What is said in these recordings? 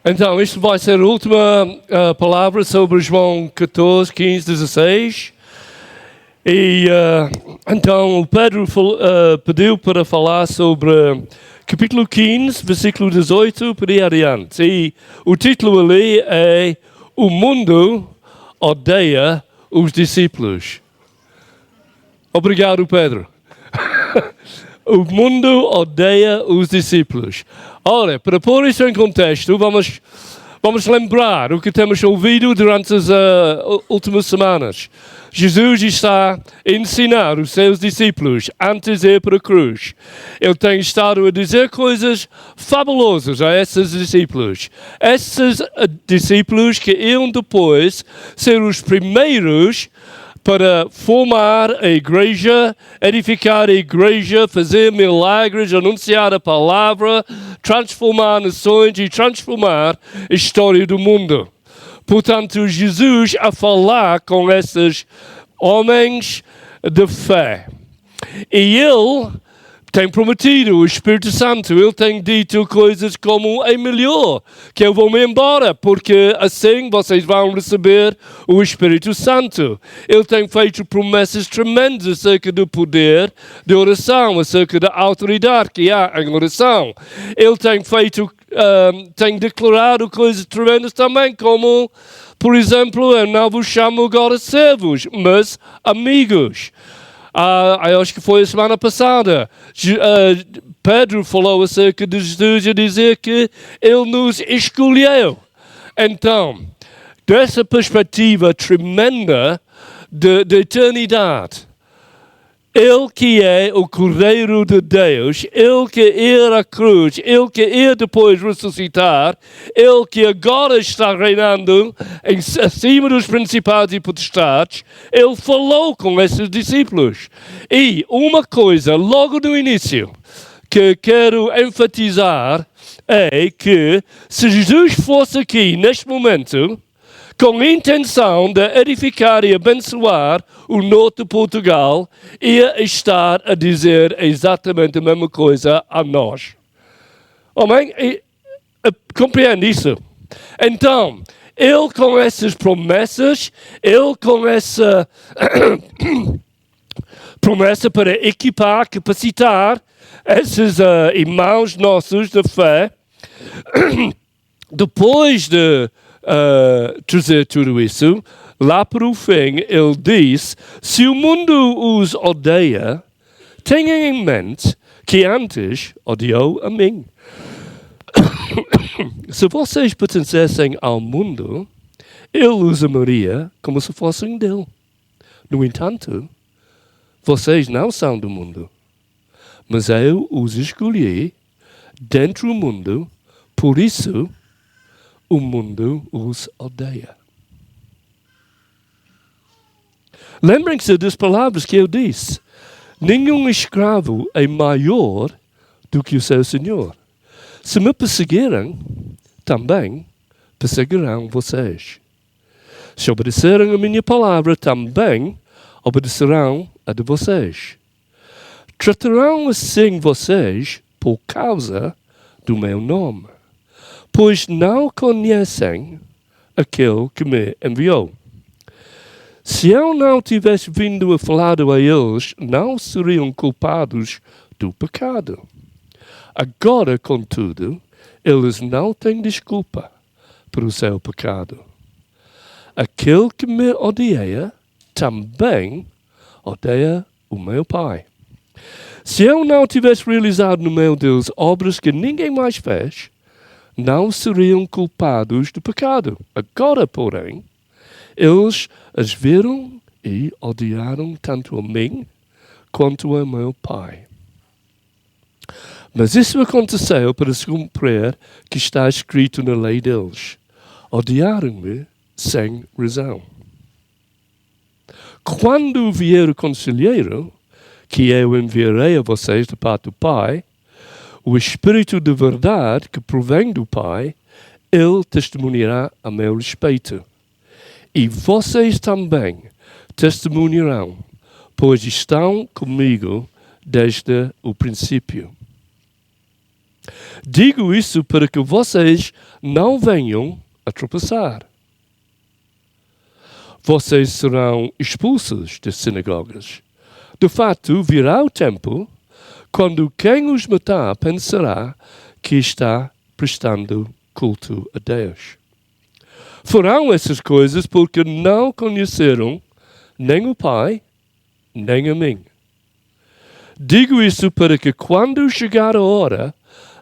Então, isto vai ser a última palavra sobre João 14, 15, 16. E então o Pedro pediu para falar sobre capítulo 15, versículo 18, por aí adiante. E o título ali é O Mundo Odeia os Discípulos. Obrigado, Pedro. O mundo odeia os discípulos. Olha, para pôr isso em contexto, vamos lembrar o que temos ouvido durante as últimas semanas. Jesus está a ensinar os seus discípulos antes de ir para a cruz. Ele tem estado a dizer coisas fabulosas a esses discípulos. Esses discípulos que iam depois ser os primeiros para formar a igreja, edificar a igreja, fazer milagres, anunciar a palavra, transformar nações e transformar a história do mundo. Portanto, Jesus a falar com esses homens de fé. E ele tem prometido o Espírito Santo. Ele tem dito coisas como: é melhor que eu vou-me embora, porque assim vocês vão receber o Espírito Santo. Ele tem feito promessas tremendas acerca do poder de oração, acerca da autoridade que há em oração. Ele tem declarado coisas tremendas também, como, por exemplo: eu não vos chamo agora servos, mas amigos. Acho que foi a semana passada, Pedro falou acerca de Jesus a dizer que ele nos escolheu. Então, dessa perspectiva tremenda de eternidade, ele que é o Cordeiro de Deus, ele que ir à cruz, ele que ir depois ressuscitar, ele que agora está reinando acima dos principados e potestades, ele falou com esses discípulos. E uma coisa, logo no início, que quero enfatizar é que se Jesus fosse aqui neste momento, com a intenção de edificar e abençoar o norte de Portugal, ia estar a dizer exatamente a mesma coisa a nós. Amém? Compreende isso? Então, ele com essas promessas, ele com essa promessa para equipar, capacitar esses irmãos nossos de fé, depois de trazer tudo isso, lá para o fim, ele diz: se o mundo os odeia, tenham em mente que antes odiou a mim. Se vocês pertencessem ao mundo, ele os amaria como se fossem dele. No entanto, vocês não são do mundo, mas eu os escolhi dentro do mundo, por isso o mundo os odeia. Lembrem-se das palavras que eu disse: nenhum escravo é maior do que o seu senhor. Se me perseguirem, também perseguirão vocês. Se obedecerem a minha palavra, também obedecerão a de vocês. Tratarão assim vocês por causa do meu nome, pois não conhecem aquele que me enviou. Se eu não tivesse vindo a falar a eles, não seriam culpados do pecado. Agora, contudo, eles não têm desculpa para o seu pecado. Aquele que me odeia, também odeia o meu Pai. Se eu não tivesse realizado no meu Deus obras que ninguém mais fez, não seriam culpados do pecado. Agora, porém, eles as viram e odiaram tanto a mim quanto a meu Pai. Mas isso aconteceu para se cumprir que está escrito na lei deles: odiaram-me sem razão. Quando vier o conselheiro, que eu enviarei a vocês da parte do Pai, o Espírito de verdade que provém do Pai, ele testemunhará a meu respeito. E vocês também testemunharão, pois estão comigo desde o princípio. Digo isso para que vocês não venham a tropeçar. Vocês serão expulsos das sinagogas. De fato, virá o tempo quando quem os matar pensará que está prestando culto a Deus. Farão essas coisas porque não conheceram nem o Pai, nem a mim. Digo isso para que quando chegar a hora,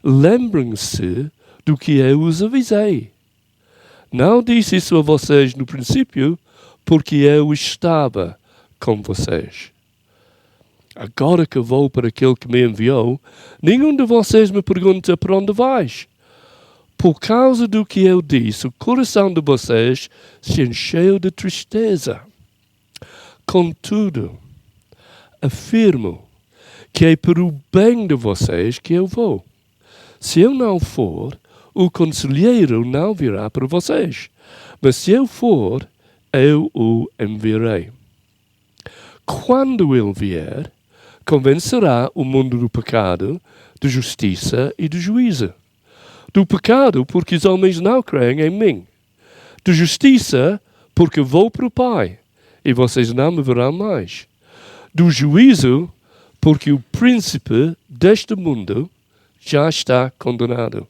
lembrem-se do que eu os avisei. Não disse isso a vocês no princípio, porque eu estava com vocês. Agora que vou para aquele que me enviou, nenhum de vocês me pergunta para onde vais. Por causa do que eu disse, o coração de vocês se encheu de tristeza. Contudo, afirmo que é para o bem de vocês que eu vou. Se eu não for, o conselheiro não virá para vocês. Mas se eu for, eu o enviarei. Quando ele vier, convencerá o mundo do pecado, de justiça e de juízo. Do pecado, porque os homens não creem em mim. De justiça, porque vou para o Pai, e vocês não me verão mais. Do juízo, porque o príncipe deste mundo já está condenado.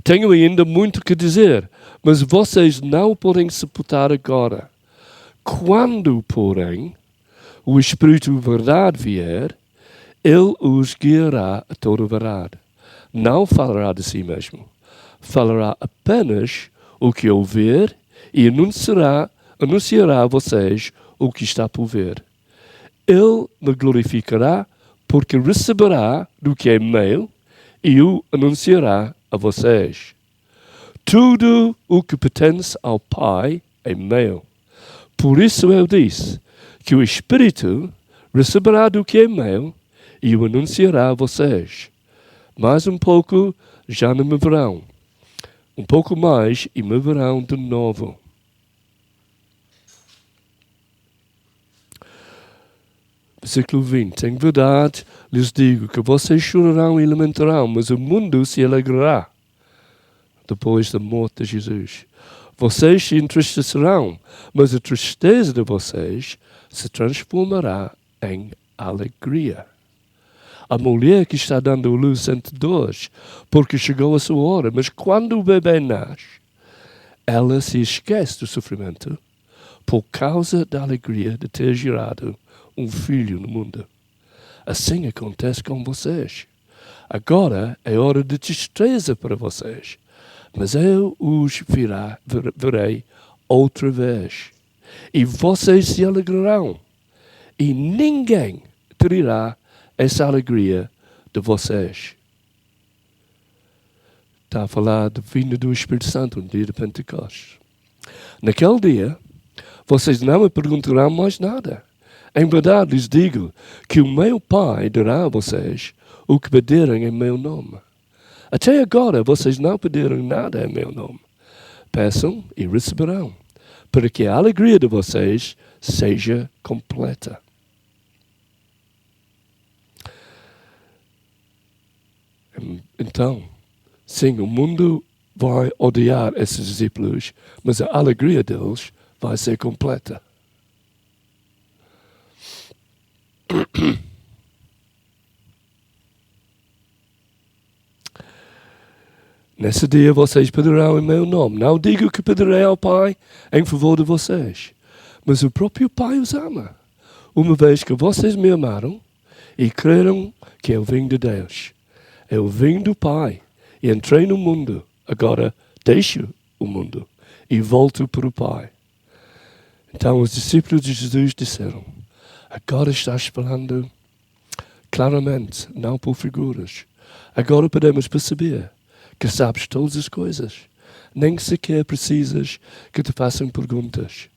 Tenho ainda muito que dizer, mas vocês não podem suportar agora. Quando, porém, o Espírito de verdade vier, ele os guiará a toda a verdade. Não falará de si mesmo. Falará apenas o que ouvir e anunciará a vocês o que está por ver. Ele me glorificará porque receberá do que é meu e o anunciará a vocês. Tudo o que pertence ao Pai é meu. Por isso eu disse que o Espírito receberá do que é meu e o anunciará a vocês. Mais um pouco já não me verão. Um pouco mais e me verão de novo. Versículo 20. Em verdade lhes digo que vocês chorarão e lamentarão, mas o mundo se alegrará depois da morte de Jesus. Vocês se entristecerão, mas a tristeza de vocês se transformará em alegria. A mulher que está dando à luz sente dores, porque chegou a sua hora, mas quando o bebê nasce, ela se esquece do sofrimento por causa da alegria de ter gerado um filho no mundo. Assim acontece com vocês. Agora é hora de tristeza para vocês, mas eu os verei outra vez. E vocês se alegrarão, e ninguém tirará essa alegria de vocês. Está a falar da vinda do Espírito Santo no dia de Pentecostes. Naquele dia, vocês não me perguntarão mais nada. Em verdade lhes digo que o meu Pai dará a vocês o que pedirem em meu nome. Até agora vocês não pediram nada em meu nome. Peçam e receberão, para que a alegria de vocês seja completa. Então, sim, o mundo vai odiar esses discípulos, mas a alegria deles vai ser completa. Nesse dia vocês pedirão em meu nome. Não digo que pedirei ao Pai em favor de vocês, mas o próprio Pai os ama, uma vez que vocês me amaram e creram que eu vim de Deus. Eu vim do Pai e entrei no mundo. Agora deixo o mundo e volto para o Pai. Então os discípulos de Jesus disseram: agora estás falando claramente, não por figuras. Agora podemos perceber que sabes todas as coisas. Nem sequer precisas que te façam perguntas.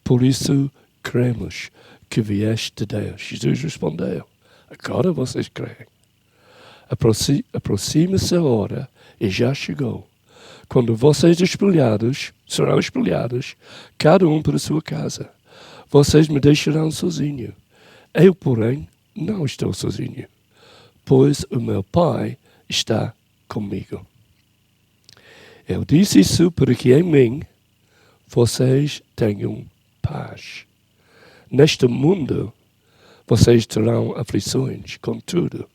Por isso cremos que vieste de Deus. Jesus respondeu: agora vocês creem. Aproxima-se a hora, e já chegou, quando vocês serão espalhados, cada um para a sua casa. Vocês me deixarão sozinho. Eu, porém, não estou sozinho, pois o meu Pai está comigo. Eu disse isso para que em mim vocês tenham paz. Neste mundo, vocês terão aflições, contudo,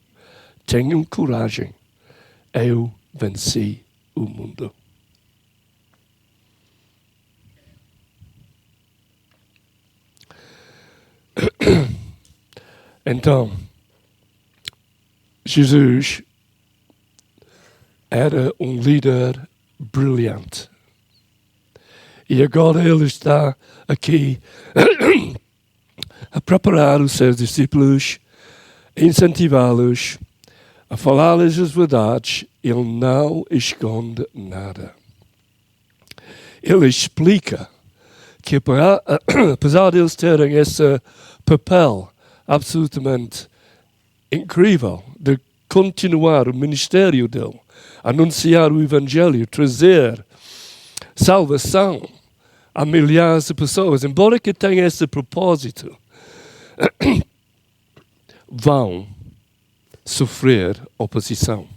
tenham coragem. Eu venci o mundo. Então, Jesus era um líder brilhante. E agora ele está aqui a preparar os seus discípulos, a incentivá-los, a falar-lhes as verdades. Ele não esconde nada. Ele explica que apesar de eles terem esse papel absolutamente incrível de continuar o ministério dele, anunciar o Evangelho, trazer salvação a milhares de pessoas, embora que tenha esse propósito, vão sofrer oposição.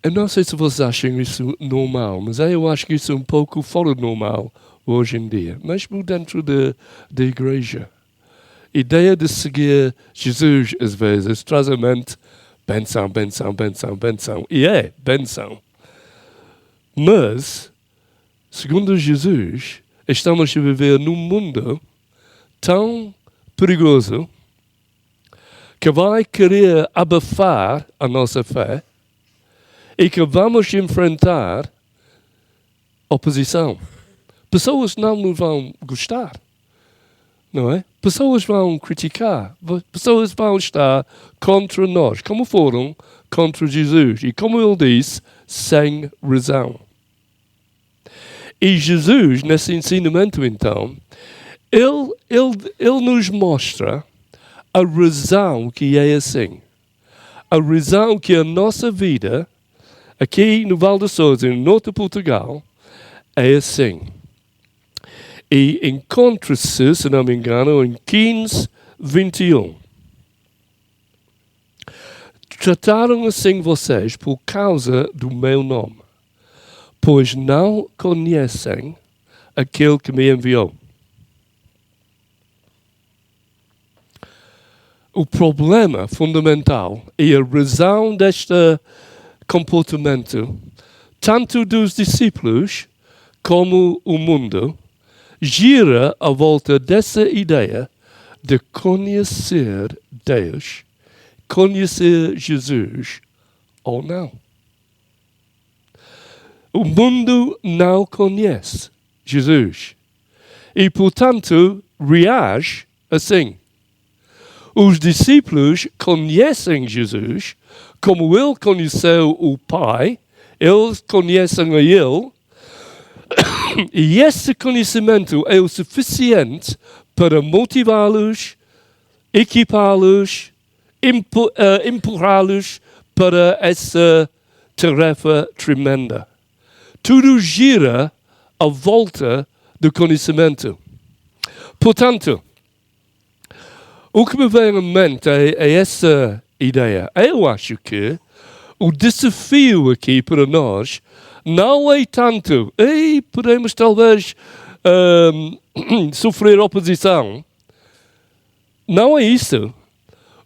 Eu não sei se vocês acham isso normal, mas eu acho que isso é um pouco fora do normal hoje em dia, mesmo dentro da igreja. A ideia de seguir Jesus, às vezes, traz à mente benção, benção, benção, benção. E é benção. Mas, segundo Jesus, estamos a viver num mundo tão perigoso que vai querer abafar a nossa fé e que vamos enfrentar oposição. Pessoas não nos vão gostar, não é? Pessoas vão criticar, pessoas vão estar contra nós, como foram contra Jesus. E como ele disse, sem razão. E Jesus, nesse ensinamento então, ele nos mostra a razão que é assim. A razão que a nossa vida aqui no Val de Sousa, no norte de Portugal, é assim. E encontra-se, se não me engano, em 15:21. Trataram assim vocês por causa do meu nome, pois não conhecem aquele que me enviou. O problema fundamental e a razão deste comportamento, tanto dos discípulos como o mundo, gira à volta dessa ideia de conhecer Deus, conhecer Jesus ou não. O mundo não conhece Jesus e, portanto, reage assim. Os discípulos conhecem Jesus como ele conheceu o Pai, eles conhecem a ele, e esse conhecimento é o suficiente para motivá-los, equipá-los, empurrá-los para essa tarefa tremenda. Tudo gira à volta do conhecimento. Portanto, o que me vem à mente é essa ideia. Eu acho que o desafio aqui para nós não é tanto, podemos talvez sofrer oposição. Não é isso.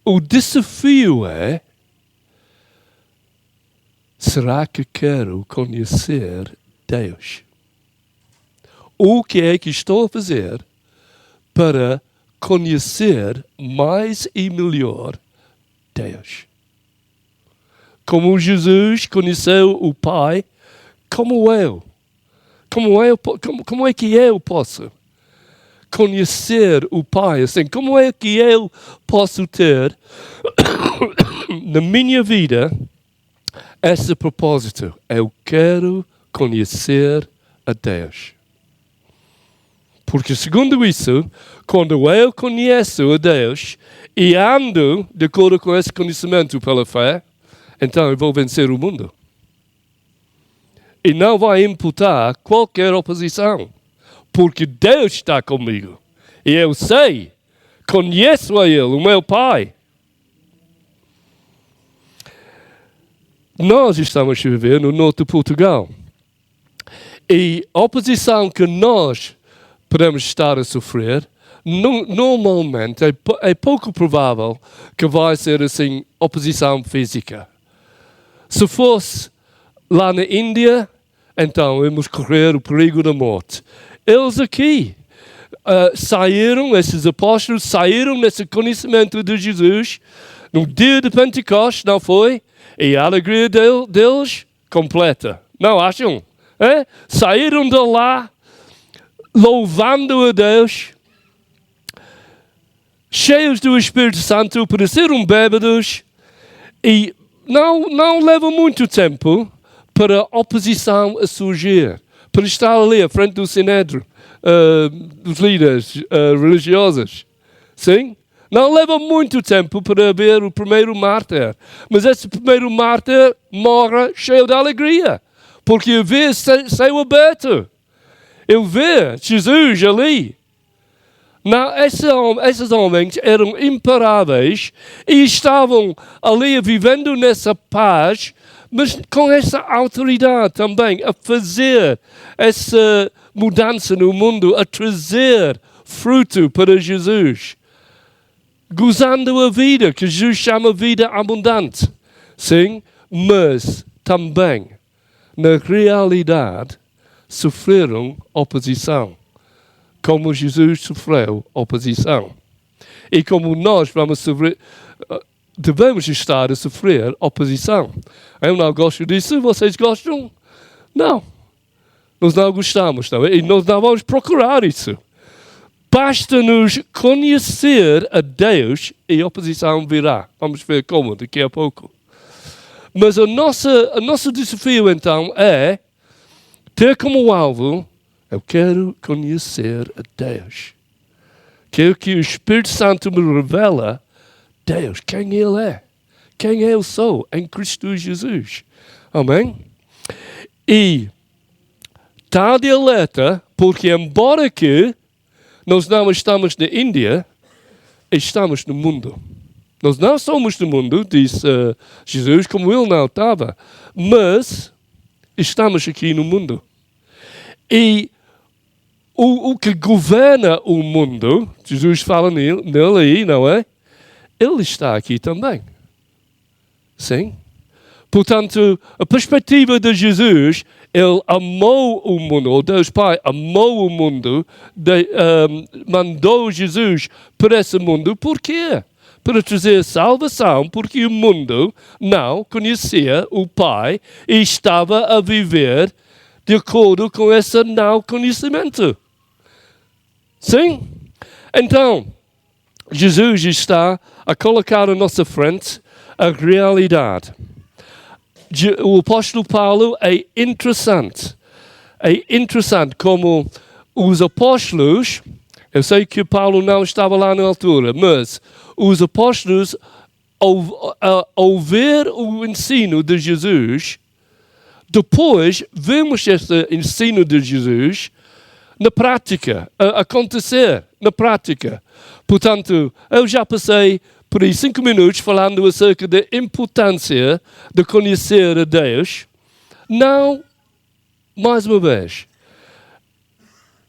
O desafio é, será que quero conhecer Deus? O que é que estou a fazer para conhecer mais e melhor Deus? Como Jesus conheceu o Pai, como é que eu posso conhecer o Pai assim? Como é que eu posso ter na minha vida esse propósito? Eu quero conhecer a Deus. Porque segundo isso, quando eu conheço a Deus e ando de acordo com esse conhecimento pela fé, então eu vou vencer o mundo. E não vai imputar qualquer oposição. porque Deus está comigo. E eu sei, conheço a Ele, o meu Pai. Nós estamos a viver no norte de Portugal. E a oposição que nós podemos estar a sofrer, normalmente é pouco provável que vai ser assim oposição física. Se fosse lá na Índia, então vamos correr o perigo da morte. Eles aqui saíram, esses apóstolos saíram nesse conhecimento de Jesus no dia de Pentecostes, não foi? E a alegria deles completa. Não acham? É? Saíram de lá louvando a Deus, cheios do Espírito Santo, pareceram bêbados, e não leva muito tempo para a oposição a surgir, para estar ali à frente do Sinédrio, dos líderes religiosos. Sim? Não leva muito tempo para ver o primeiro mártir, mas esse primeiro mártir morre cheio de alegria, porque eu vi céu aberto. Eu vi Jesus ali. Não, esses homens eram imparáveis e estavam ali vivendo nessa paz, mas com essa autoridade também, a fazer essa mudança no mundo, a trazer fruto para Jesus. Gozando a vida, que Jesus chama vida abundante. Sim, mas também, na realidade, sofreram oposição, como Jesus sofreu oposição. E como nós vamos sofrer, devemos estar a sofrer oposição. Eu não gosto disso, vocês gostam? Não. Nós não gostamos, não é? E nós não vamos procurar isso. Basta-nos conhecer a Deus e a oposição virá. Vamos ver como daqui a pouco. Mas o nosso desafio, então, é ter como alvo, eu quero conhecer a Deus. Quero que o Espírito Santo me revela Deus, quem Ele é. Quem eu sou em Cristo Jesus. Amém? E está de alerta, porque embora que nós não estamos na Índia, estamos no mundo. Nós não somos do mundo, disse Jesus, como Ele não estava. Mas estamos aqui no mundo. E o que governa o mundo, Jesus fala nele aí, não é? Ele está aqui também. Sim? Portanto, a perspectiva de Jesus, Ele amou o mundo, ou Deus Pai amou o mundo, mandou Jesus para esse mundo. Por quê? Para trazer salvação, porque o mundo não conhecia o Pai e estava a viver de acordo com esse não conhecimento. Sim? Então, Jesus está a colocar à nossa frente a realidade. O apóstolo Paulo é interessante. É interessante como os apóstolos, eu sei que Paulo não estava lá na altura, mas os apóstolos, ao ver o ensino de Jesus, depois vemos esse ensino de Jesus na prática, acontecer na prática. Portanto, eu já passei por aí 5 minutos falando acerca da importância de conhecer a Deus. Não, mais uma vez,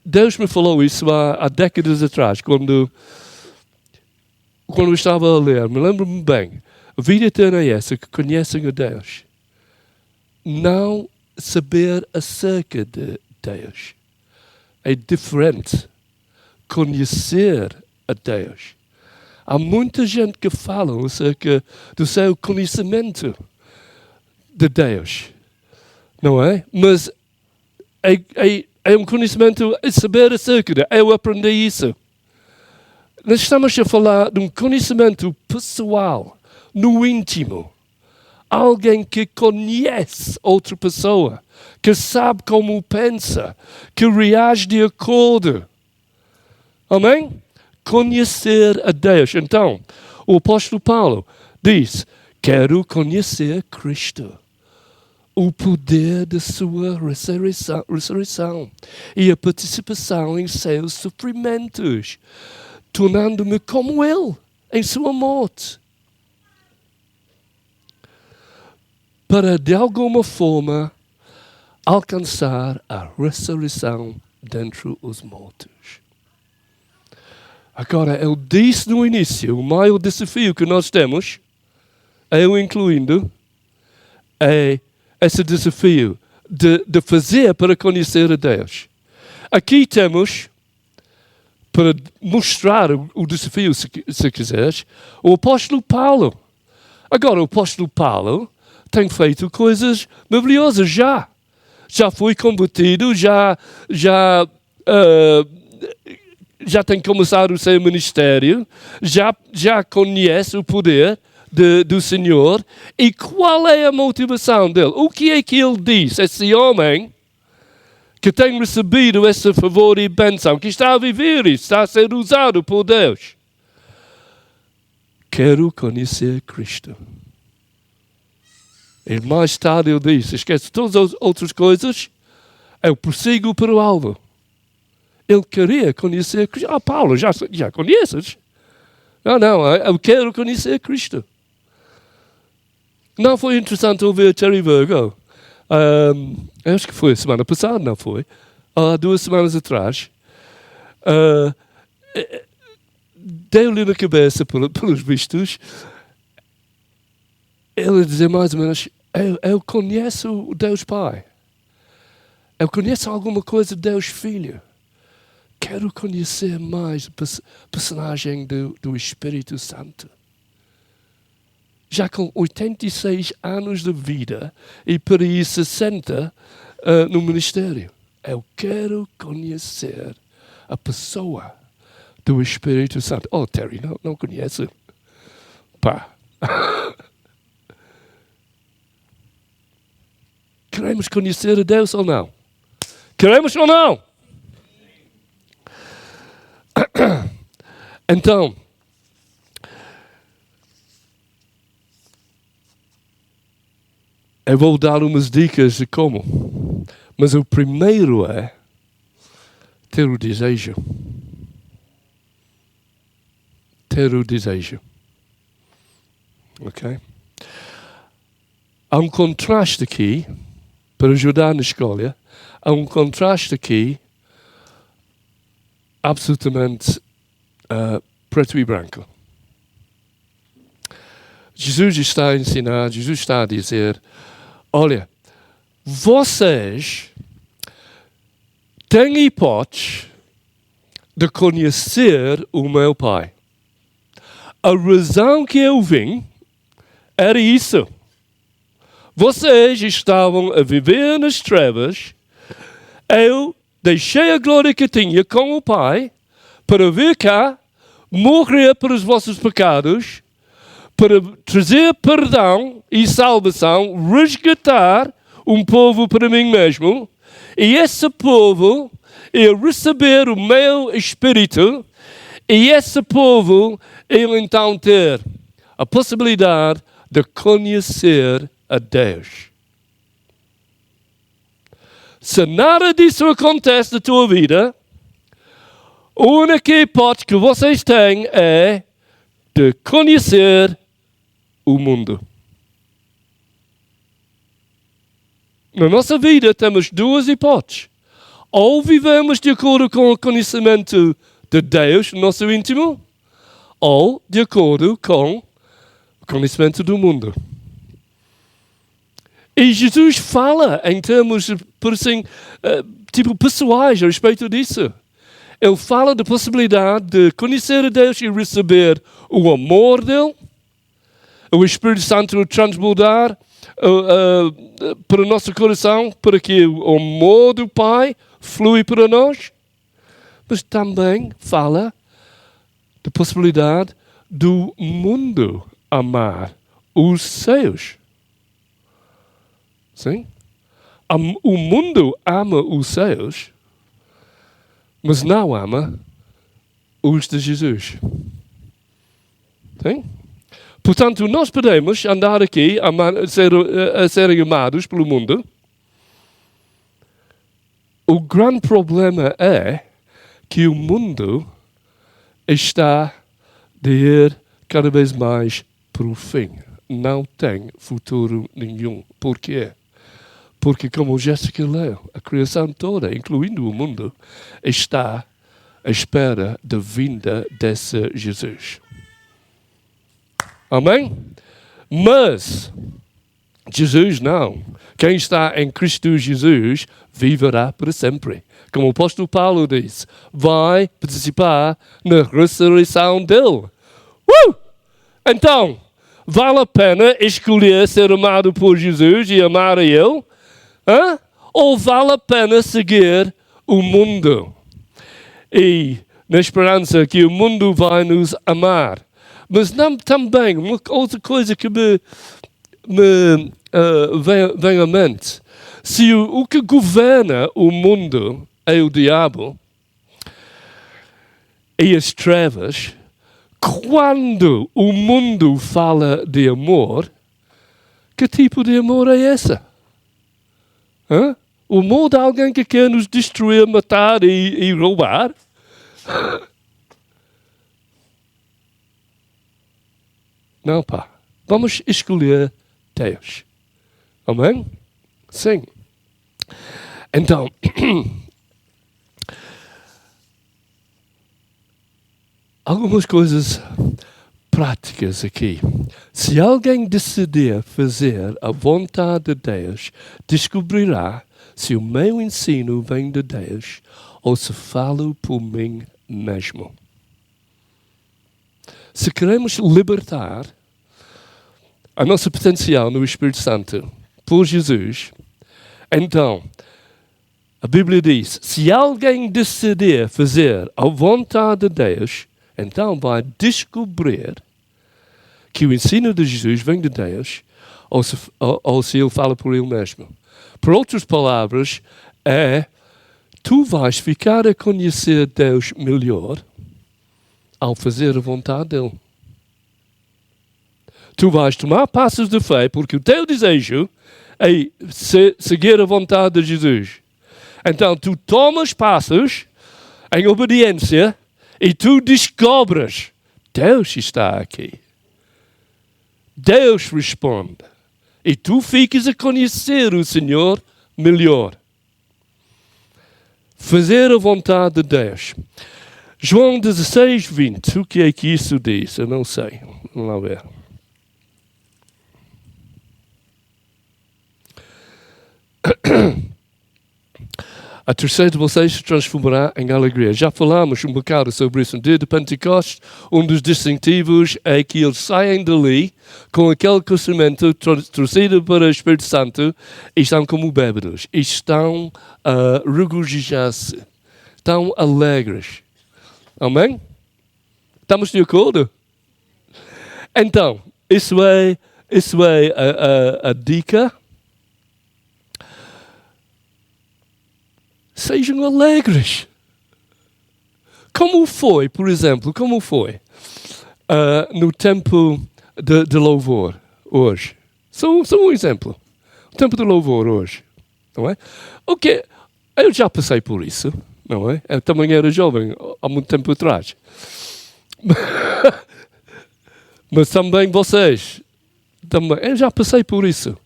Deus me falou isso há décadas atrás, quando eu estava a ler. Me lembro-me bem, a vida eterna é essa, que conhecem a Deus. Não saber acerca de Deus. É diferente. Conhecer a Deus. Há muita gente que fala acerca do seu conhecimento de Deus. Não é? Mas é um conhecimento, é saber acerca de Deus. Eu aprendi isso. Nós estamos a falar de um conhecimento pessoal, no íntimo. Alguém que conhece outra pessoa, que sabe como pensa, que reage de acordo. Amém? Conhecer a Deus. Então, o apóstolo Paulo diz, quero conhecer Cristo. o poder da sua ressurreição e a participação em seus sofrimentos, tornando-me como ele em sua morte, para de alguma forma alcançar a ressurreição dentre os mortos. Agora, eu disse no início, o maior desafio que nós temos, eu incluindo, é esse desafio de fazer para conhecer a Deus. Aqui temos, para mostrar o desafio, se quiseres, o apóstolo Paulo. Agora, o apóstolo Paulo tem feito coisas maravilhosas já. Já foi convertido, já tem começado o seu ministério, já conhece o poder do Senhor. E qual é a motivação dele? O que é que ele diz? Esse homem que tem recebido esse favor e bênção, que está a viver isso, está a ser usado por Deus. Quero conhecer Cristo. E mais tarde ele diz, esquece todas as outras coisas, eu prossigo para o alvo. Ele queria conhecer Cristo. Paulo, já conheces? Não, eu quero conhecer Cristo. Não foi interessante ouvir Terry Virgo? Acho que foi a semana passada, não foi? 2 semanas atrás. Deu-lhe na cabeça, pelos vistos, ele dizia mais ou menos, eu conheço o Deus Pai. Eu conheço alguma coisa de Deus Filho. Quero conhecer mais o personagem do Espírito Santo. Já com 86 anos de vida e por aí 60 no ministério. Eu quero conhecer a pessoa do Espírito Santo. Oh, Terry, não conhece? Pá. Queremos conhecer a Deus ou não? Queremos ou não? Então, eu vou dar umas dicas de como. Mas o primeiro é ter o desejo. Ter o desejo. Ok? Há um contraste aqui, para ajudar na escolha, há um contraste aqui absolutamente preto e branco. Jesus está a ensinar, Jesus está a dizer, olha, vocês têm a hipótese de conhecer o meu Pai. A razão que eu vim era isso. Vocês estavam a viver nas trevas. Eu deixei a glória que tinha com o Pai para vir cá, morrer pelos vossos pecados, para trazer perdão e salvação, resgatar um povo para mim mesmo, e esse povo ia receber o meu Espírito, e esse povo ia então ter a possibilidade de conhecer a Deus. Se nada disso acontece na tua vida, a única hipótese que vocês têm é de conhecer o mundo. Na nossa vida temos 2 hipóteses. Ou vivemos de acordo com o conhecimento de Deus no nosso íntimo, ou de acordo com o conhecimento do mundo. E Jesus fala em termos, por assim, pessoais a respeito disso. Ele fala da possibilidade de conhecer a Deus e receber o amor dele, o Espírito Santo transbordar para o nosso coração, para que o amor do Pai flui para nós. Mas também fala da possibilidade do mundo amar os seus. Sim? O mundo ama os seus, mas não ama os de Jesus. Sim? Portanto, nós podemos andar aqui a serem amados pelo mundo. O grande problema é que o mundo está de ir cada vez mais para o fim. Não tem futuro nenhum. Por quê? Porque, como Jéssica leu, a criação toda, incluindo o mundo, está à espera da vinda desse Jesus. Amém? Mas Jesus não. Quem está em Cristo Jesus viverá para sempre. Como o apóstolo Paulo diz, vai participar na ressurreição dele. Então, vale a pena escolher ser amado por Jesus e amar a Ele? Ou vale a pena seguir o mundo? E na esperança que o mundo vai nos amar. Mas também, uma outra coisa que me vem à mente. Se o que governa o mundo é o diabo e as trevas, quando o mundo fala de amor, que tipo de amor é esse? O amor de alguém que quer nos destruir, matar e roubar? Não, pá. Vamos escolher Deus. Amém? Sim. Então, algumas coisas práticas aqui. Se alguém decidir fazer a vontade de Deus, descobrirá se o meu ensino vem de Deus ou se falo por mim mesmo. Se queremos libertar a nossa potencial no Espírito Santo por Jesus, então, a Bíblia diz, se alguém decidir fazer a vontade de Deus, então vai descobrir que o ensino de Jesus vem de Deus ou se ele fala por ele mesmo. Por outras palavras, tu vais ficar a conhecer Deus melhor ao fazer a vontade dele. Tu vais tomar passos de fé porque o teu desejo é seguir a vontade de Jesus. Então, tu tomas passos em obediência e tu descobres, Deus está aqui. Deus responde. E tu ficas a conhecer o Senhor melhor. Fazer a vontade de Deus. João 16, 20. O que é que isso diz? Eu não sei. Vamos lá ver. A terceira de vocês se transformará em alegria. Já falamos um bocado sobre isso no dia de Pentecostes. Um dos distintivos é que eles saem dali com aquele conhecimento trazido para o Espírito Santo e estão como bêbados. E estão a regozijar-se. Estão alegres. Amém? Estamos de acordo? Então, isso é a dica. Sejam alegres. Como foi, por exemplo, no tempo de louvor hoje? Só um exemplo. O tempo de louvor hoje. Não é? Ok, eu já passei por isso. Não é? Eu também era jovem há muito tempo atrás. Mas também vocês. Eu já passei por isso.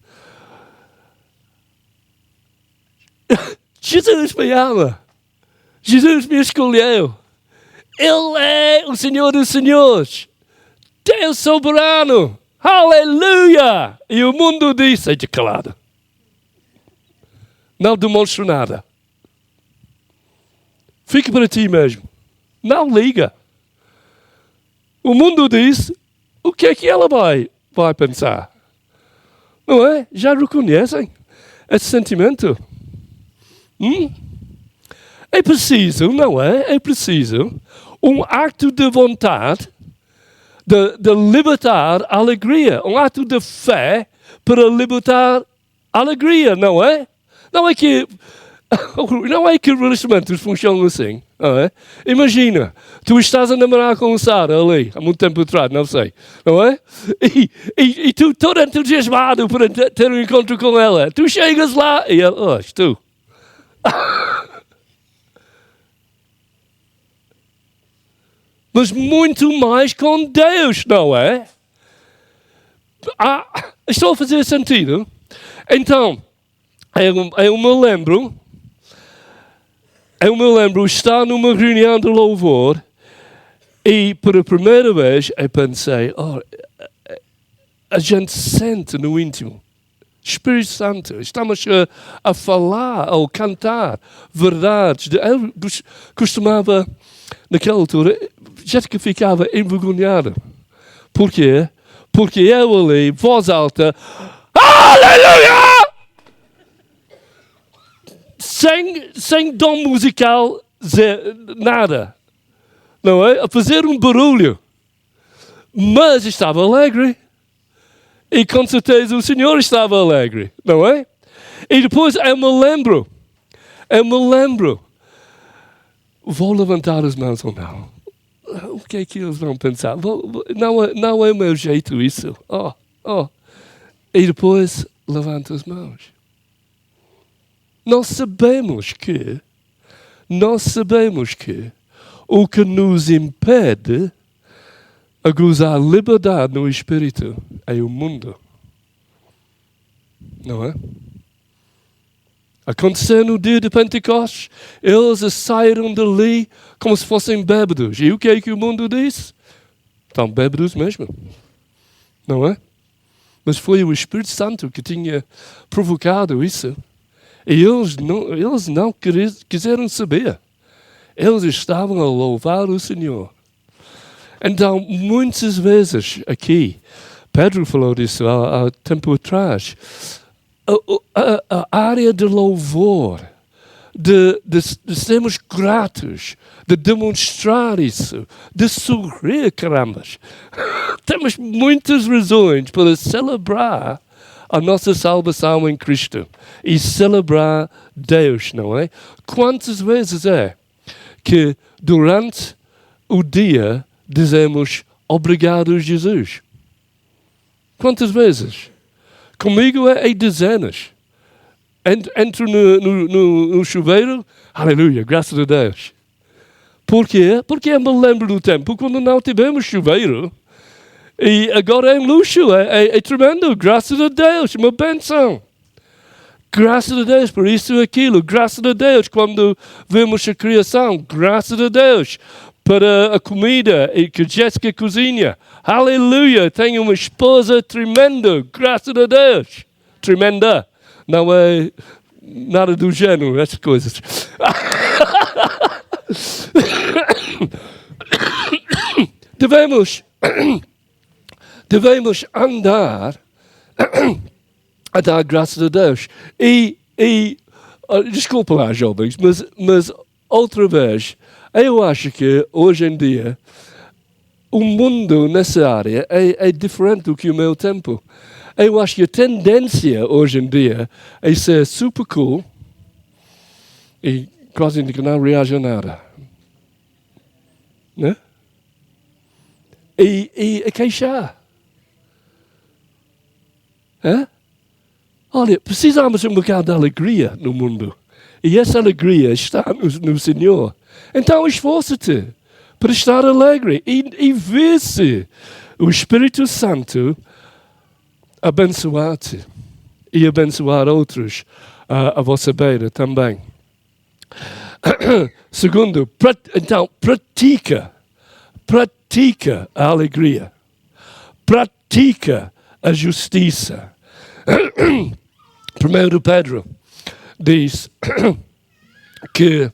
Jesus me ama. Jesus me escolheu. Ele é o Senhor dos Senhores. Deus soberano. Aleluia! E o mundo diz, seja calado. Não demonstra nada. Fique para ti mesmo. Não liga. O mundo diz, o que é que ela vai pensar? Não é? Já reconhecem esse sentimento? É preciso, não é? É preciso um ato de vontade de libertar a alegria. Um ato de fé para libertar a alegria, não é? Não é que Não é que relacionamentos funcionam assim, não é? Imagina, tu estás a namorar com o Sara ali, há muito tempo atrás, não sei, não é? E tu todo entusiasmado para ter um encontro com ela. Tu chegas lá e ela, tu. Mas muito mais com Deus, não é? Estou a fazer sentido? Então, eu me lembro estar numa reunião de louvor e, pela primeira vez, eu pensei, a gente sente no íntimo. Espírito Santo, estamos a falar ou cantar verdades. Eu costumava, naquela altura, gente que ficava envergonhada. Por quê? Porque eu ali, voz alta, aleluia! Sem dom musical, nada. Não é? A fazer um barulho. Mas estava alegre. E com certeza o Senhor estava alegre. Não é? E depois eu me lembro. Vou levantar as mãos ou não? O que é que eles vão pensar? Não é o meu jeito isso. E depois levanto as mãos. Nós sabemos que o que nos impede a gozar liberdade no Espírito é o mundo. Não é? Aconteceu no dia de Pentecostes, eles saíram dali como se fossem bêbados. E o que é que o mundo disse? Estão bêbados mesmo. Não é? Mas foi o Espírito Santo que tinha provocado isso. E eles não quiseram saber. Eles estavam a louvar o Senhor. Então, muitas vezes aqui, Pedro falou disso há tempo atrás, a área de louvor, de sermos gratos, de demonstrar isso, de sorrir, carambas. Temos muitas razões para celebrar a nossa salvação em Cristo e celebrar Deus, não é? Quantas vezes é que durante o dia dizemos obrigado, Jesus? Quantas vezes? Comigo é dezenas. Entro no chuveiro, aleluia, graças a Deus. Por quê? Porque eu me lembro do tempo quando não tivemos chuveiro. E agora é um luxo, é tremendo, graças a Deus, uma bênção. Graças a Deus por isso e aquilo, graças a Deus quando vemos a criação, graças a Deus para a comida que Jéssica cozinha. Aleluia, tenho uma esposa tremenda, graças a Deus. Tremenda, não é nada do género, essas coisas. Devemos andar a dar graças a Deus. Desculpa lá, jovens, mas outra vez, eu acho que hoje em dia o mundo nessa área é diferente do que o meu tempo. Eu acho que a tendência hoje em dia é ser super cool e quase que não reage a nada. Né? E a queixar. Olha, precisamos um bocado de alegria no mundo. E essa alegria está no Senhor. Então esforça-te para estar alegre e vê-se o Espírito Santo abençoar-te e abençoar outros à vossa beira também. Segundo, então, pratica a alegria. Pratica a justiça. 1 Pedro diz que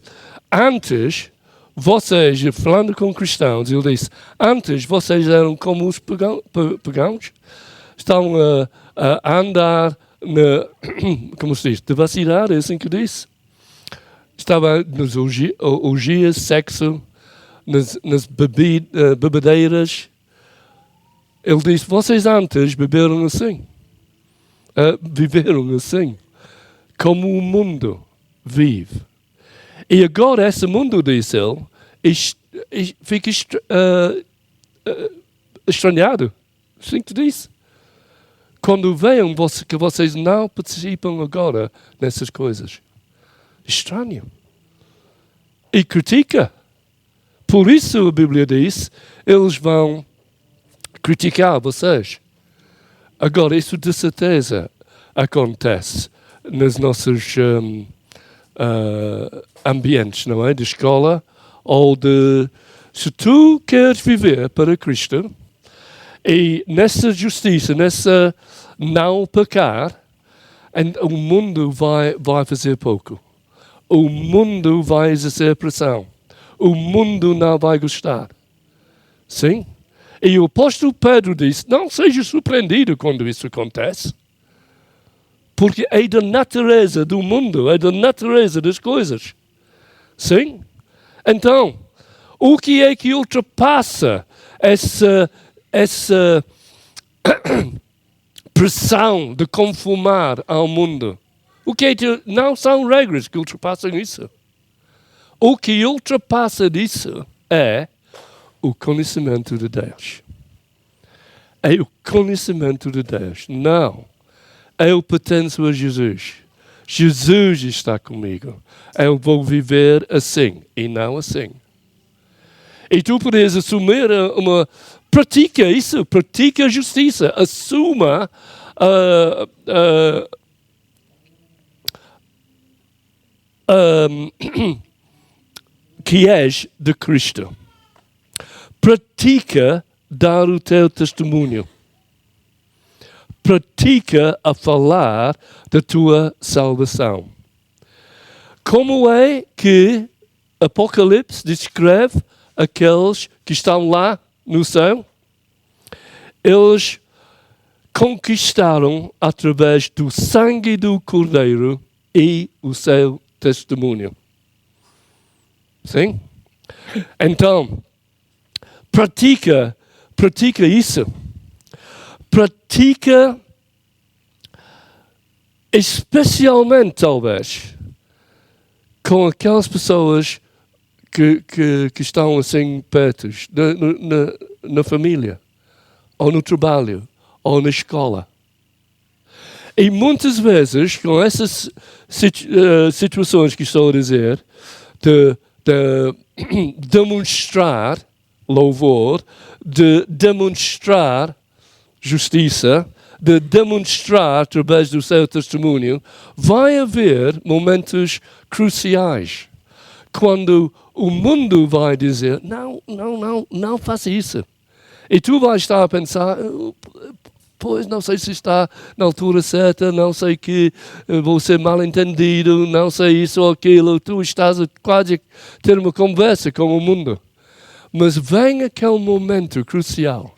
antes vocês, falando com cristãos, ele diz, antes vocês eram como os pagãos, estão a andar como se diz, devassidade, é assim que diz? Estava nas orgias, sexo, nas bebedeiras. Ele diz, vocês antes viveram assim, como o mundo. vive. E agora esse mundo, diz ele, fica estranhado. Assim que diz. Quando veem que vocês não participam agora nessas coisas. Estranho. E critica. Por isso a Bíblia diz, eles vão criticar vocês. Agora, isso de certeza acontece nos nossos ambientes, não é? De escola ou de... Se tu queres viver para Cristo e nessa justiça, nessa não pecar, o mundo vai fazer pouco. O mundo vai exercer pressão. O mundo não vai gostar. Sim? E o apóstolo Pedro disse, não seja surpreendido quando isso acontece. Porque é da natureza do mundo, é da natureza das coisas. Sim? Então, o que é que ultrapassa essa pressão de conformar ao mundo? O que é que não são regras que ultrapassam isso. O que ultrapassa disso é o conhecimento de Deus. É o conhecimento de Deus. Não. Eu pertenço a Jesus. Jesus está comigo. Eu vou viver assim e não assim. E tu podes assumir pratica isso, pratica a justiça, assuma que és de Cristo. Pratica dar o teu testemunho. Pratica a falar da tua salvação. Como é que Apocalipse descreve aqueles que estão lá no céu? Eles conquistaram através do sangue do Cordeiro e o seu testemunho. Sim? Então, pratica isso. Pratica especialmente, talvez, com aquelas pessoas que estão assim perto, na família, ou no trabalho, ou na escola. E muitas vezes, com essas situações que estou a dizer, de demonstrar louvor, de demonstrar justiça, de demonstrar através do seu testemunho, vai haver momentos cruciais. Quando o mundo vai dizer, não faça isso. E tu vais estar a pensar, pois não sei se está na altura certa, não sei que vou ser mal entendido, não sei isso ou aquilo. Tu estás a quase ter uma conversa com o mundo. Mas vem aquele momento crucial.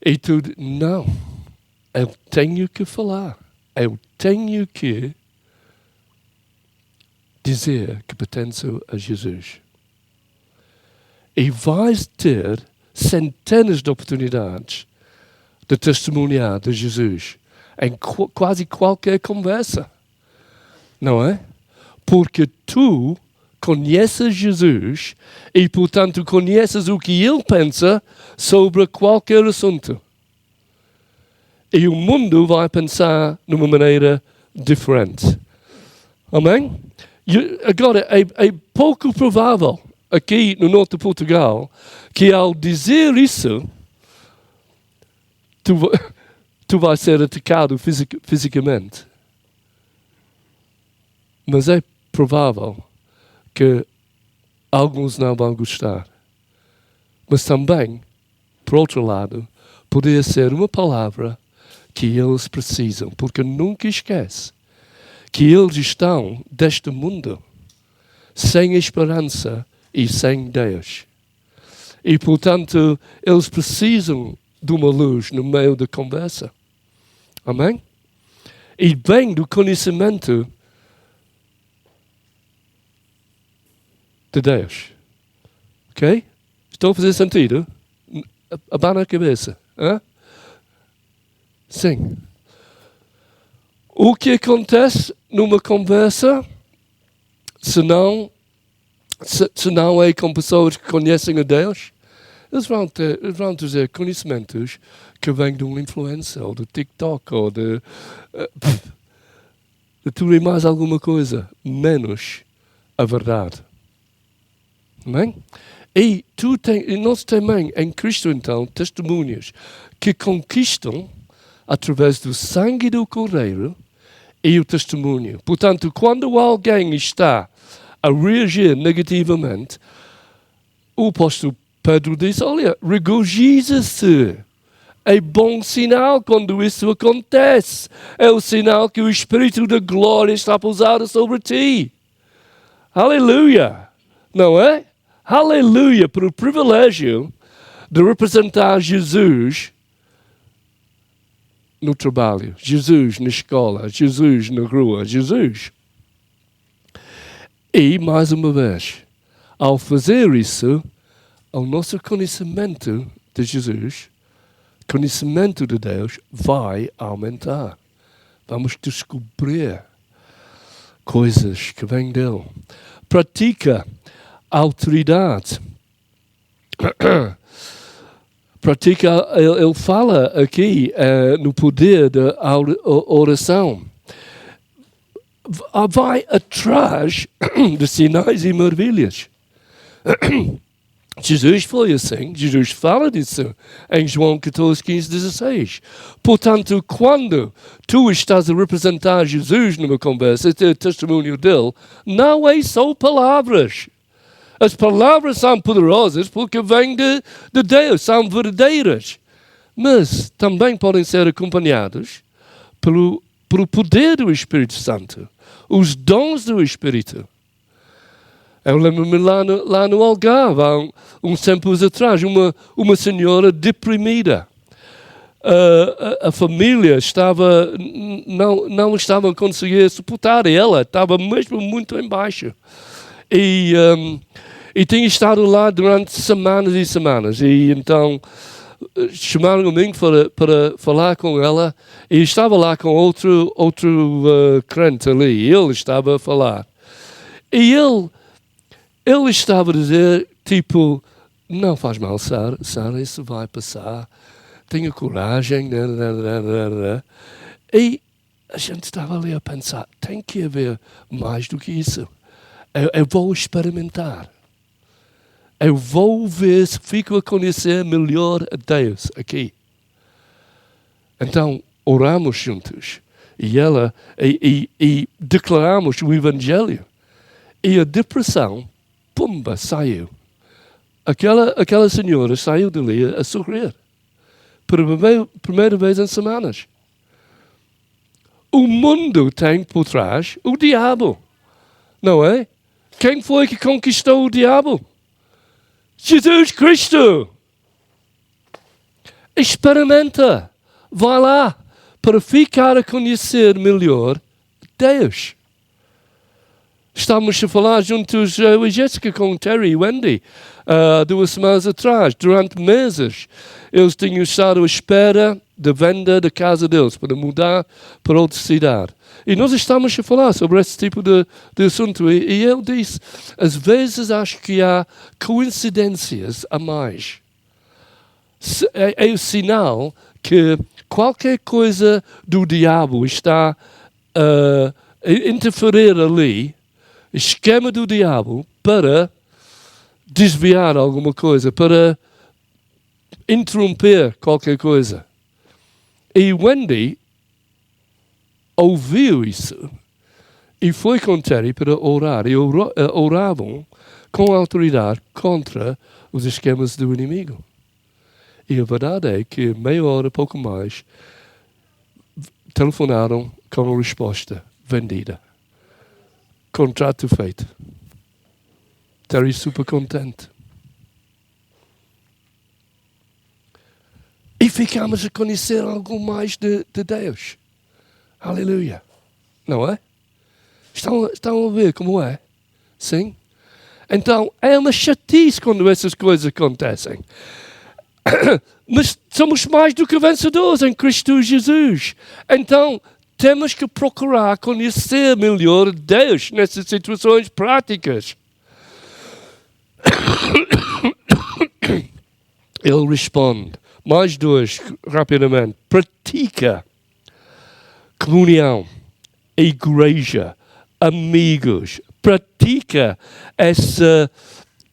E tu, não, eu tenho que falar. Eu tenho que dizer que pertenço a Jesus. E vais ter centenas de oportunidades de testemunhar de Jesus em quase qualquer conversa. Não é? Porque tu conheces Jesus e, portanto, conheces o que ele pensa sobre qualquer assunto. E o mundo vai pensar de uma maneira diferente. Amém? Agora, é pouco provável, aqui no norte de Portugal, que ao dizer isso, tu vais ser atacado fisicamente. Mas é provável que alguns não vão gostar. Mas também, por outro lado, poderia ser uma palavra que eles precisam, porque nunca esquece que eles estão deste mundo sem esperança e sem Deus. E, portanto, eles precisam de uma luz no meio da conversa. Amém? E vem do conhecimento de Deus. Ok? Estou a fazer sentido? Abana a cabeça. Hã? Sim. O que acontece numa conversa, se não é com pessoas que conhecem a Deus, eles vão dizer conhecimentos que vêm de uma influência, ou do TikTok, ou de tudo e mais alguma coisa, menos a verdade. Amém? E nós também, em Cristo, então, testemunhas que conquistam através do sangue do Cordeiro e o testemunho. Portanto, quando alguém está a reagir negativamente, o apóstolo Pedro diz, olha, regozija-se. É bom sinal quando isso acontece. É o sinal que o Espírito da glória está pousado sobre ti. Aleluia! Não é? Aleluia pelo privilégio de representar Jesus no trabalho, Jesus na escola, Jesus na rua, Jesus. E, mais uma vez, ao fazer isso, o nosso conhecimento de Jesus, conhecimento de Deus, vai aumentar. Vamos descobrir coisas que vêm dele. Pratica a autoridade. Pratica, ele fala aqui no poder da oração. Vai atrás de sinais e maravilhas. Jesus foi assim, Jesus fala disso em João 14, 15, 16. Portanto, quando tu estás a representar Jesus numa conversa, ter testemunho dele, não é só palavras. As palavras são poderosas porque vêm de Deus, são verdadeiras. Mas também podem ser acompanhadas pelo poder do Espírito Santo, os dons do Espírito. Eu lembro-me lá no Algarve, há uns tempos atrás, uma senhora deprimida. A família não estava a conseguir suportar ela, estava mesmo muito em baixo. E tinha estado lá durante semanas e semanas. E então chamaram a mim para falar com ela. E estava lá com outro crente ali. E ele estava a falar. E ele estava a dizer, tipo, não faz mal, Sara, isso vai passar. Tenha coragem. E a gente estava ali a pensar, tem que haver mais do que isso. Eu vou experimentar. Eu vou ver se fico a conhecer melhor a Deus aqui. Então, oramos juntos. E declaramos o Evangelho. E a depressão, pumba, saiu. Aquela senhora saiu dali a sorrir. Pela primeira vez em semanas. O mundo tem por trás o diabo. Não é? Quem foi que conquistou o diabo? Jesus Cristo. Experimenta. Vai lá para ficar a conhecer melhor Deus. Estávamos a falar juntos, eu e Jéssica, com Terry e Wendy, 2 semanas atrás. Durante meses, eles tinham estado à espera da venda da casa deles para mudar para outra cidade. E nós estávamos a falar sobre esse tipo de assunto. E eu disse, às vezes acho que há coincidências a mais. É o sinal que qualquer coisa do diabo está a interferir ali, esquema do diabo, para desviar alguma coisa, para interromper qualquer coisa. E Wendy ouviu isso e foi com Terry para orar. E oravam com autoridade contra os esquemas do inimigo. E a verdade é que meia hora, pouco mais, telefonaram com a resposta vendida. Contrato feito. Terry super contente. E ficamos a conhecer algo mais de Deus. Aleluia. Não é? Estão a ver como é? Sim? Então, é uma chatice quando essas coisas acontecem. Mas somos mais do que vencedores em Cristo Jesus. Então, temos que procurar conhecer melhor Deus nessas situações práticas. Ele responde, mais dois, rapidamente. Pratica comunhão, igreja, amigos. Pratica essa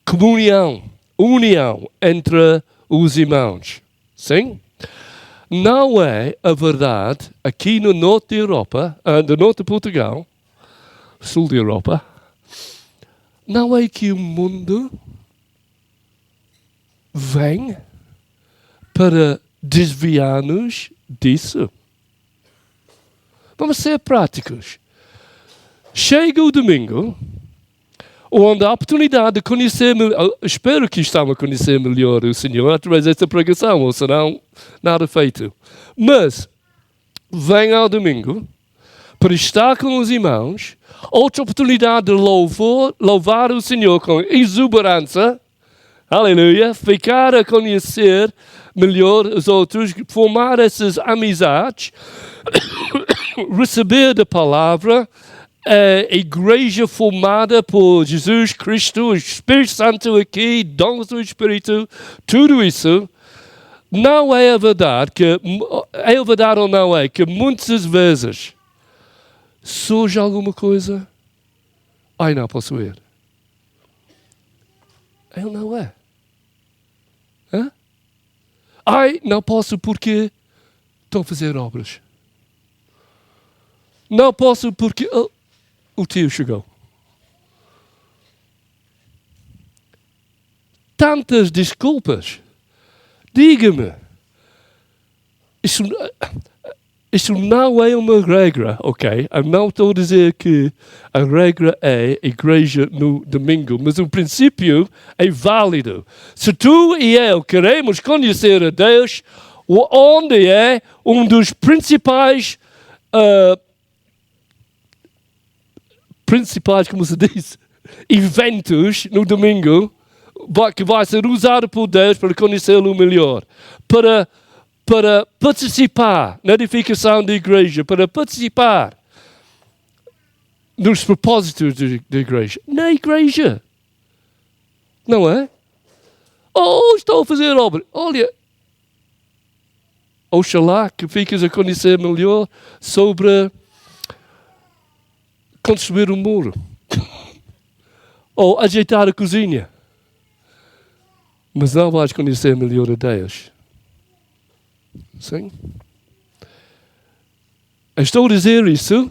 comunhão, união entre os irmãos. Sim? Não é a verdade, aqui no norte da Europa, no norte de Portugal, sul da Europa, não é que o mundo vem para desviar-nos disso. Vamos ser práticos. Chega o domingo, onde a oportunidade de conhecer, espero que estamos a conhecer melhor o Senhor através desta pregação, ou senão nada feito. Mas, vem ao domingo, para estar com os irmãos, outra oportunidade de louvar o Senhor com exuberância, aleluia, ficar a conhecer melhor os outros, formar essas amizades, receber da palavra, a igreja formada por Jesus Cristo, o Espírito Santo aqui, dons do Espírito, tudo isso, não é a verdade ou não é que muitas vezes surge alguma coisa, ai não posso ir. Ele não é. Hã? Ai, não posso porque estou a fazer obras. Não posso porque o tio chegou. Tantas desculpas. Diga-me. Isso não é uma regra, ok? Eu não estou a dizer que a regra é igreja no domingo, mas o princípio é válido. Se tu e eu queremos conhecer a Deus, onde é um dos principais, como se diz, eventos no domingo, que vai ser usado por Deus para conhecê-lo melhor, para participar na edificação da igreja, para participar nos propósitos da igreja. Na igreja. Não é? Oh, estou a fazer obra. Olha, oxalá que fiques a conhecer melhor sobre construir um muro. Ou ajeitar a cozinha. Mas não vais conhecer melhor a Deus. Sim? Estou a dizer isso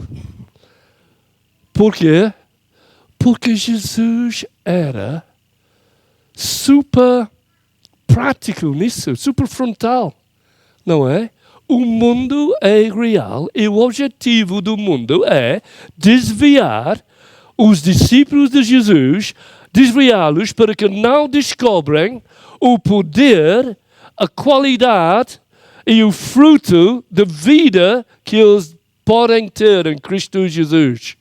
porque Jesus era super prático nisso, super frontal, não é? O mundo é real e o objetivo do mundo é desviar os discípulos de Jesus, desviá-los para que não descobrem o poder, a qualidade e o fruto da vida que eles podem ter em Cristo Jesus.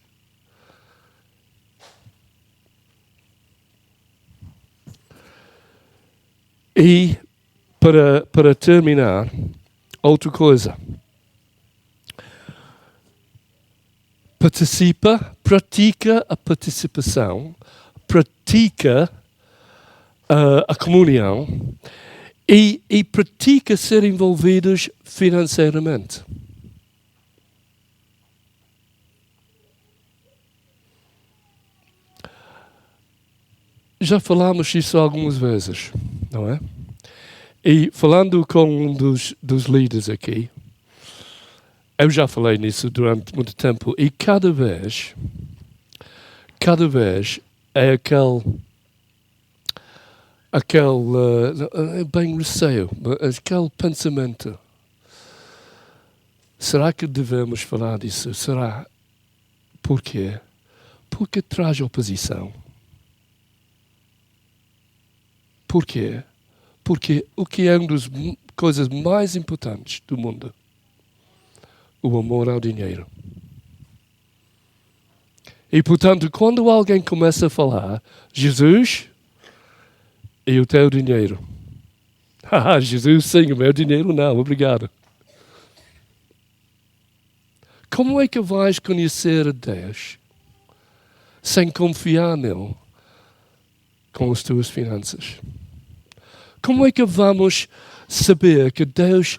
E, para terminar, outra coisa. Pratica a participação, pratica a comunhão e pratica ser envolvidos financeiramente. Já falámos isso algumas vezes, não é? E falando com um dos líderes aqui, eu já falei nisso durante muito tempo, e cada vez é bem receio, aquele pensamento. Será que devemos falar disso? Será? Por quê? Porque traz oposição. Por quê? Porque o que é uma das coisas mais importantes do mundo? O amor ao dinheiro. E, portanto, quando alguém começa a falar, Jesus e o teu dinheiro. Jesus, sim, o meu dinheiro não, obrigado. Como é que vais conhecer a Deus sem confiar nele com as tuas finanças? Como é que vamos saber que Deus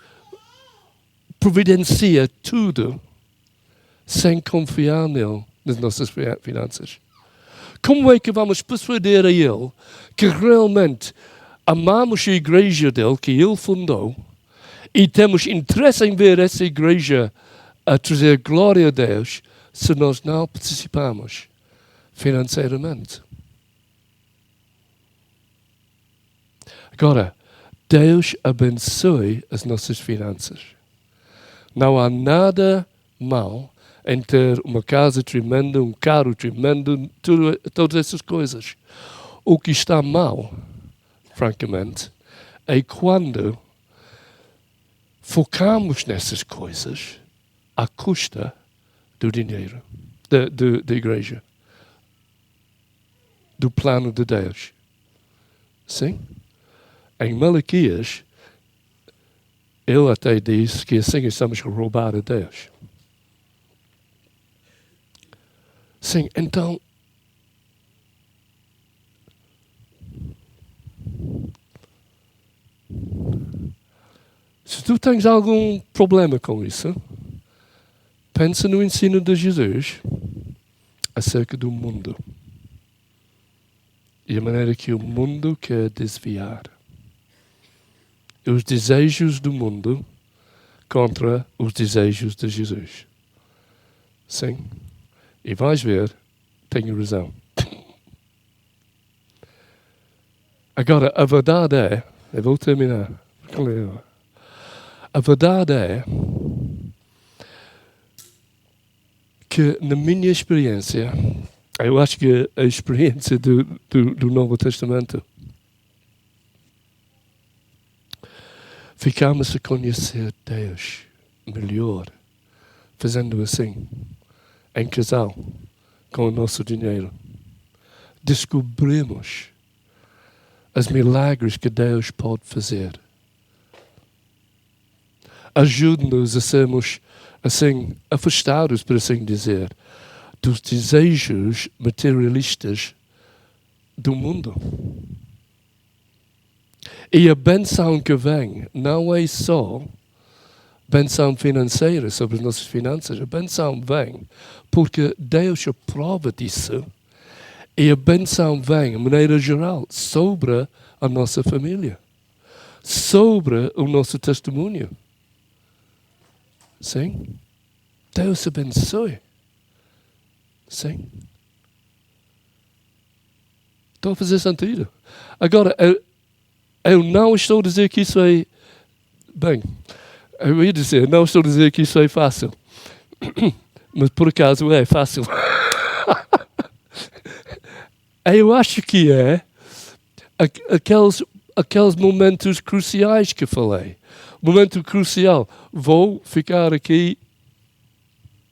providencia tudo sem confiar nele nas nossas finanças? Como é que vamos persuadir a ele que realmente amamos a igreja dele, que ele fundou, e temos interesse em ver essa igreja a trazer glória a Deus, se nós não participamos financeiramente? Agora, Deus abençoe as nossas finanças. Não há nada mal em ter uma casa tremenda, um carro tremendo, todas essas coisas. O que está mal, francamente, é quando focamos nessas coisas à custa do dinheiro, da igreja, do plano de Deus. Sim? Em Malaquias, ele até diz que assim estamos a roubar a Deus. Sim, então, se tu tens algum problema com isso, pensa no ensino de Jesus acerca do mundo e a maneira que o mundo quer desviar os desejos do mundo contra os desejos de Jesus. Sim. E vais ver, tenho razão. Agora, a verdade é, eu vou terminar. A verdade é que, na minha experiência, eu acho que a experiência do Novo Testamento, ficamos a conhecer Deus melhor, fazendo assim, em casal, com o nosso dinheiro. Descobrimos os milagres que Deus pode fazer. Ajude-nos a sermos, assim, afastados, por assim dizer, dos desejos materialistas do mundo. E a benção que vem não é só benção financeira sobre as nossas finanças. A benção vem porque Deus aprova disso. E a benção vem, de maneira geral, sobre a nossa família. Sobre o nosso testemunho. Sim? Deus abençoe. Sim? Estou a fazer sentido. Agora, eu não estou a dizer que isso é... Bem, eu ia dizer, não estou a dizer que isso é fácil. Mas por acaso é fácil. Eu acho que é aqueles momentos cruciais que falei. Momento crucial. Vou ficar aqui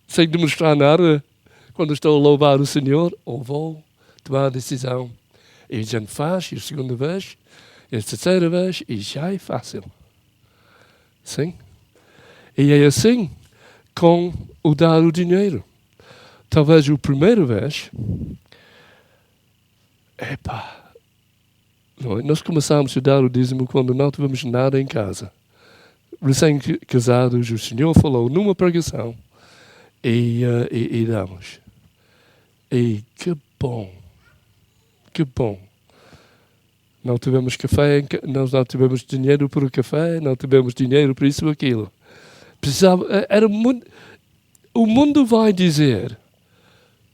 sem demonstrar nada quando estou a louvar o Senhor, ou vou tomar a decisão. E a gente faz, e a segunda vez, e a terceira vez, e já é fácil. Sim? E é assim com o dar o dinheiro. Talvez a primeira vez, nós começamos a dar o dízimo quando não tivemos nada em casa. Recém-casados, o Senhor falou numa pregação e damos. E que bom, que bom. Não tivemos café, nós não tivemos dinheiro para o café, não tivemos dinheiro para isso ou aquilo. O mundo vai dizer,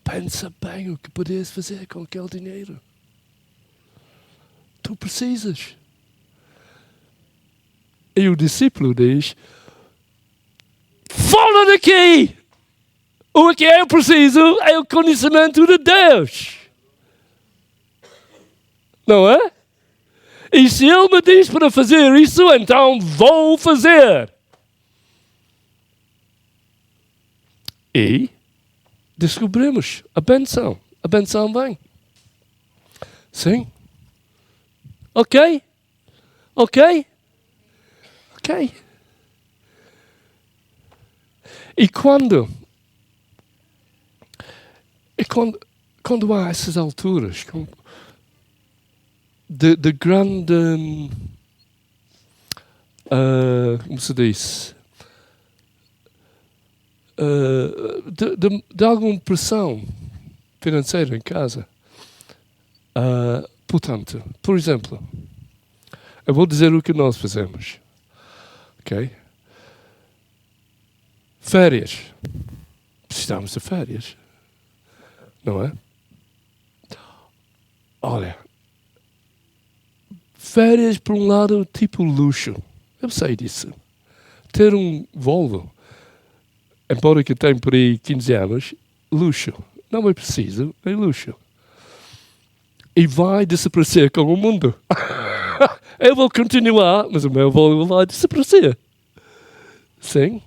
pensa bem o que podes fazer com aquele dinheiro. Tu precisas. E o discípulo diz, fora daqui! O que eu preciso é o conhecimento de Deus. Não é? E se Ele me diz para fazer isso, então vou fazer. E descobrimos a benção. A benção vem. Sim? Ok? Ok? Ok. E quando E quando há essas alturas de grande, como se diz, de alguma pressão financeira em casa, portanto, por exemplo, eu vou dizer o que nós fazemos, ok? Férias. Precisamos de férias, não é? Olha, férias por um lado tipo luxo, eu sei disso. Ter um Volvo, embora que tenha por aí 15 anos, luxo. Não é preciso, é luxo. E vai desaparecer com o mundo. Eu vou continuar, mas o meu Volvo vai desaparecer. Sim.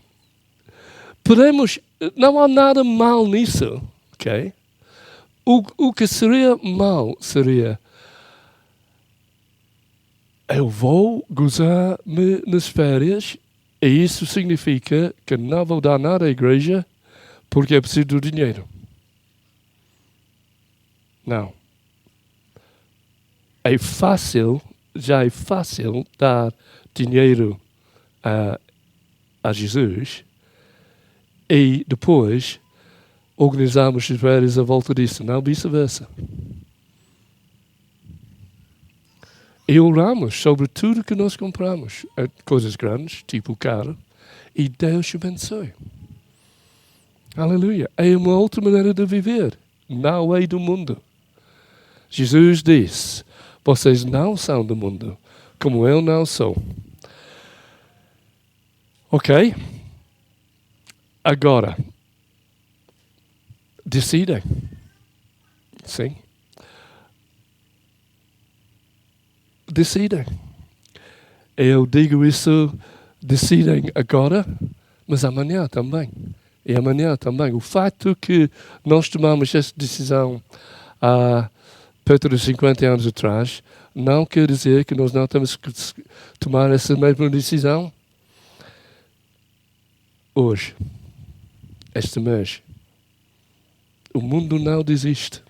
Não há nada mal nisso, ok? O que seria mal seria eu vou gozar-me nas férias e isso significa que não vou dar nada à igreja porque é preciso do dinheiro. Não. Já é fácil dar dinheiro a Jesus e depois organizarmos as férias à volta disso, não vice-versa. E oramos sobre tudo que nós compramos, coisas grandes, tipo carro, e Deus te abençoe. Aleluia. É uma outra maneira de viver, não é do mundo. Jesus disse, vocês não são do mundo, como eu não sou. Ok? Agora, decidem. Sim. Decidem. Eu digo isso, decidem agora, mas amanhã também. E amanhã também. O fato que nós tomamos essa decisão há perto de 50 anos atrás, não quer dizer que nós não temos que tomar essa mesma decisão hoje, este mês. O mundo não desiste.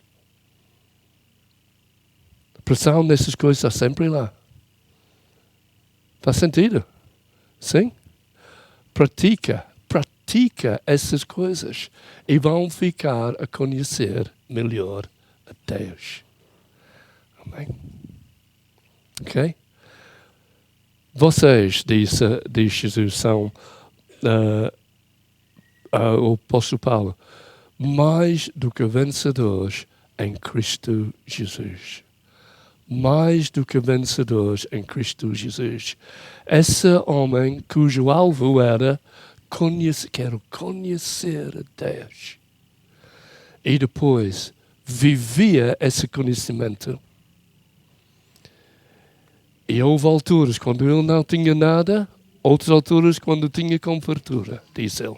A pressão nessas coisas está sempre lá. Faz sentido? Sim? Pratica essas coisas e vão ficar a conhecer melhor a Deus. Amém? Ok? Vocês, diz Jesus, são o apóstolo Paulo, mais do que vencedores em Cristo Jesus. Mais do que vencedores em Cristo Jesus. Esse homem cujo alvo era quero conhecer a Deus. E depois vivia esse conhecimento. E houve alturas quando ele não tinha nada, outras alturas quando tinha com fartura, diz ele.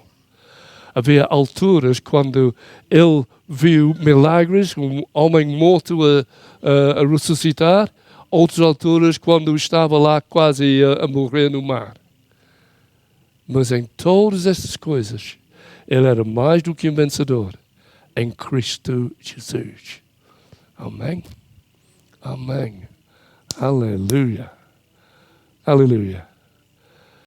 Havia alturas quando ele viu milagres, um homem morto a ressuscitar, outras alturas quando estava lá quase a morrer no mar. Mas em todas essas coisas, ele era mais do que um vencedor em Cristo Jesus. Amém? Amém. Aleluia. Aleluia.